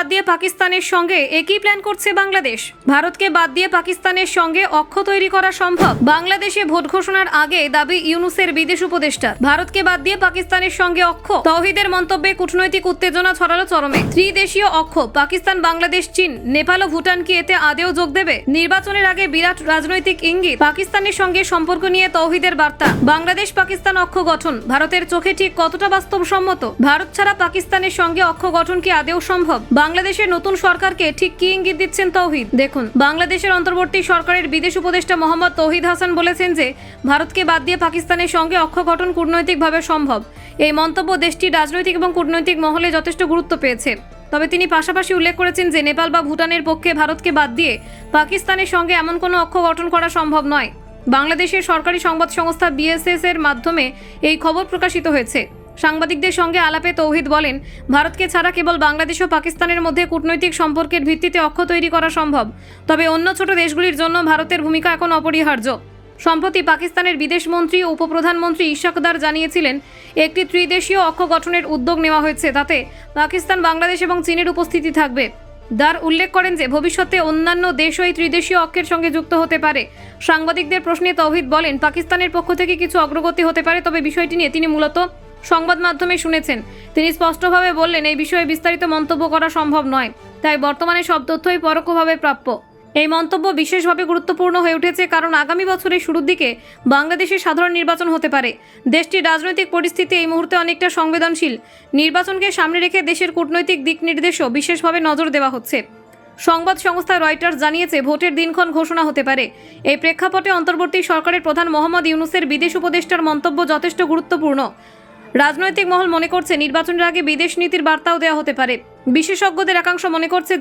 বাদ দিয়ে পাকিস্তানের সঙ্গে একই প্ল্যান করছে বাংলাদেশ। ভারতকে বাদ দিয়ে পাকিস্তানের সঙ্গে অক্ষ তৈরি করা সম্ভব। বাংলাদেশে ভোট ঘোষণার আগে দাবি ইউনূসের বিদেশ উপদেষ্টার, ভারতকে বাদ দিয়ে পাকিস্তানের সঙ্গে অক্ষ। তৌহিদের মন্তব্যে কূটনৈতিক উত্তেজনা ছড়ালো চরমে। ত্রিদেশীয় অক্ষ পাকিস্তান, বাংলাদেশ, চীন, নেপাল ও ভুটান কি এতে আদেও যোগ দেবে? নির্বাচনের আগে বিরাট রাজনৈতিক ইঙ্গিত। পাকিস্তানের সঙ্গে সম্পর্ক নিয়ে তৌহিদের বার্তা। বাংলাদেশ পাকিস্তান অক্ষ গঠন ভারতের চোখে ঠিক কতটা বাস্তবসম্মত? ভারত ছাড়া পাকিস্তানের সঙ্গে অক্ষ গঠন কি আদেও সম্ভব? বাংলাদেশের নতুন সরকারকে ঠিক কি ইঙ্গিত দিচ্ছেন তৌহিদ? দেখুন, বাংলাদেশের অন্তর্বর্তী সরকারের বিদেশ উপদেষ্টা মোহাম্মদ তৌহিদ হাসান বলেছেন যে ভারতকে বাদ দিয়ে পাকিস্তানের সঙ্গে অক্ষ গঠন কূটনৈতিকভাবে সম্ভব। এই মন্তব্য দেশটির রাজনৈতিক এবং কূটনৈতিক মহলে যথেষ্ট গুরুত্ব পেয়েছে। তবে তিনি পাশাপাশি উল্লেখ করেছেন যে নেপাল বা ভুটানের পক্ষে ভারতকে বাদ দিয়ে পাকিস্তানের সঙ্গে এমন কোনো অক্ষ গঠন করা সম্ভব নয়। বাংলাদেশের সরকারি সংবাদ সংস্থা BSS এর মাধ্যমে এই খবর প্রকাশিত হয়েছে। সাংবাদিকদের সঙ্গে আলাপে তৌহিদ বলেন, ভারতকে ছাড়া কেবল বাংলাদেশ ও পাকিস্তানের মধ্যে কূটনৈতিক সম্পর্কের ভিত্তিতে অক্ষ তৈরি করা সম্ভব। তবে অন্য ছোট দেশগুলির জন্য ভারতের ভূমিকা এখন অপরিহার্য। সম্প্রতি পাকিস্তানের বিদেশমন্ত্রী ও উপপ্রধানমন্ত্রী ইশাক দার জানিয়েছিলেন একটি ত্রিদেশীয় অক্ষ গঠনের উদ্যোগ নেওয়া হয়েছে, তাতে পাকিস্তান, বাংলাদেশ এবং চীনের উপস্থিতি থাকবে। দার উল্লেখ করেন যে ভবিষ্যতে অন্যান্য দেশও এই ত্রিদেশীয় অক্ষের সঙ্গে যুক্ত হতে পারে। সাংবাদিকদের প্রশ্নে তৌহিদ বলেন, পাকিস্তানের পক্ষ থেকে কিছু অগ্রগতি হতে পারে, তবে বিষয়টি নিয়ে তিনি মূলত সংবাদ মাধ্যমে শুনেছেন। তিনি স্পষ্টভাবে বললেন, এই বিষয়ে বিস্তারিত মন্তব্য করা সম্ভব নয়, তাই বর্তমানে সব তথ্যই পরোক্ষভাবে প্রাপ্য। এই মন্তব্য বিশেষভাবে গুরুত্বপূর্ণ হয়ে উঠেছে কারণ আগামী বছরের শুরুর দিকে বাংলাদেশে সাধারণ নির্বাচন হতে পারে। দেশটির রাজনৈতিক পরিস্থিতি এই মুহূর্তে অনেকটা সংবেদনশীল। নির্বাচনকে সামনে রেখে দেশের কূটনৈতিক দিক নির্দেশও বিশেষভাবে নজর দেওয়া হচ্ছে। সংবাদ সংস্থা রয়টার্স জানিয়েছে, ভোটের দিনক্ষণ ঘোষণা হতে পারে। এই প্রেক্ষাপটে অন্তর্বর্তী সরকারের প্রধান মোহাম্মদ ইউনূসের বিদেশ উপদেষ্টার মন্তব্য যথেষ্ট গুরুত্বপূর্ণ। রাজনৈতিক মহল মনে করছে নির্বাচনের আগে বিদেশ নীতির বার্তাও দেওয়া হতে পারে। বিশেষজ্ঞদের একাংশ মনে করছে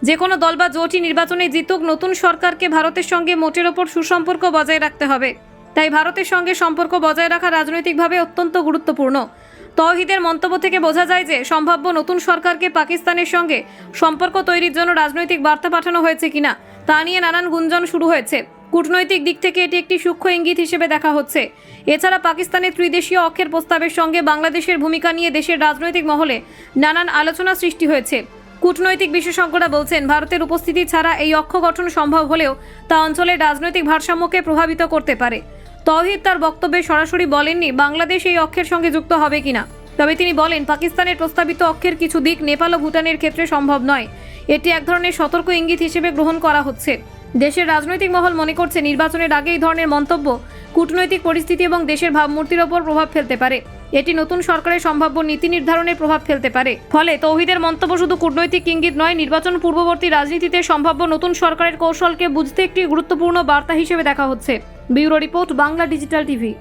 যে কোনো দল বা জোটই নির্বাচনে জিতুক, নতুন সরকারকে ভারতের সঙ্গে মোটের ওপর সুসম্পর্ক বজায় রাখতে হবে। তাই ভারতের সঙ্গে সম্পর্ক বজায় রাখা রাজনৈতিকভাবে অত্যন্ত গুরুত্বপূর্ণ। তৌহিদের মন্তব্য থেকে বোঝা যায় যে সম্ভাব্য নতুন সরকারকে পাকিস্তানের সঙ্গে সম্পর্ক তৈরির জন্য রাজনৈতিক বার্তা পাঠানো হয়েছে কিনা তা নিয়ে নানান গুঞ্জন শুরু হয়েছে। কূটনৈতিক দিক থেকে এটি একটি সূক্ষ্ম ইঙ্গিত হিসেবে দেখা হচ্ছে। এছাড়া পাকিস্তানের ত্রিদেশীয় অক্ষের প্রস্তাবের সঙ্গে বাংলাদেশের ভূমিকা নিয়ে দেশের রাজনৈতিক মহলে নানান আলোচনা সৃষ্টি হয়েছে। কূটনৈতিক বিশেষজ্ঞরা বলছেন, ভারতের উপস্থিতি ছাড়া এই অক্ষ গঠন সম্ভব হলেও তা অঞ্চলের রাজনৈতিক ভারসাম্যকে প্রভাবিত করতে পারে। তৌহিদ তার বক্তব্যে সরাসরি বলেননি বাংলাদেশ এই অক্ষের সঙ্গে যুক্ত হবে কিনা, তবে তিনি বলেন, পাকিস্তানের প্রস্তাবিত অক্ষের কিছু দিক নেপাল ও ভুটানের ক্ষেত্রে সম্ভব নয়। এটি এক ধরনের সতর্ক ইঙ্গিত হিসেবে গ্রহণ করা হচ্ছে। দেশের রাজনৈতিক মহল মনে করছে নির্বাচনের আগে এই ধরনের মন্তব্য কূটনৈতিক পরিস্থিতি এবং দেশের ভাবমূর্তির ওপর প্রভাব ফেলতে পারে। এটি নতুন সরকারের সম্ভাব্য নীতি নির্ধারণে প্রভাব ফেলতে পারে। ফলে তৌহিদের মন্তব্য শুধু কূটনৈতিক ইঙ্গিত নয়, নির্বাচন পূর্ববর্তী রাজনীতিতে সম্ভাব্য নতুন সরকারের কৌশলকে বুঝতে একটি গুরুত্বপূর্ণ বার্তা হিসেবে দেখা হচ্ছে। Bureau report, Bangla digital TV.